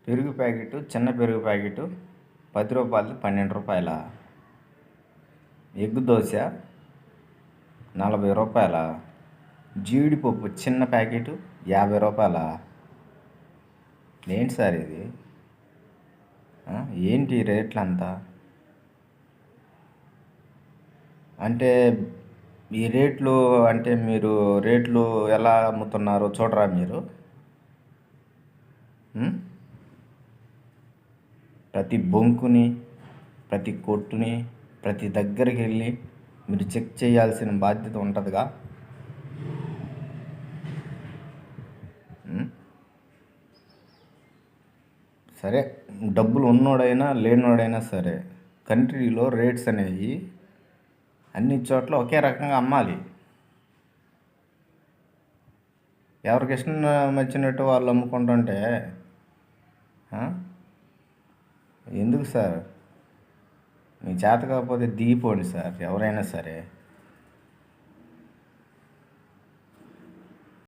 పెరుగు ప్యాకెట్, చిన్న పెరుగు ప్యాకెట్ 10 రూపాయలది 12 రూపాయల. ఎగ్ దోశ 40 రూపాయల. జీడిపప్పు చిన్న ప్యాకెట్ 50 రూపాయల. ఏంటి సార్ ఇది? ఏంటి రేట్లు అంతా? అంటే ఈ రేట్లు అంటే మీరు రేట్లు ఎలా అమ్ముతున్నారో చూడరా మీరు? ప్రతి బొంకుని, ప్రతి కొట్టుని, ప్రతి దగ్గరికి వెళ్ళి మీరు చెక్ చేయాల్సిన బాధ్యత ఉంటుందిగా. సరే, డబ్బులు ఉన్నోడైనా లేనోడైనా సరే, కంట్రీలో రేట్స్ అనేవి అన్ని చోట్ల ఒకే రకంగా అమ్మాలి. ఎవరికి ఇష్టం వచ్చినట్టు వాళ్ళు అమ్ముకుంటుంటే ఎందుకు సార్? మీ చేత కాకపోతే దిగిపోండి సార్, ఎవరైనా సరే.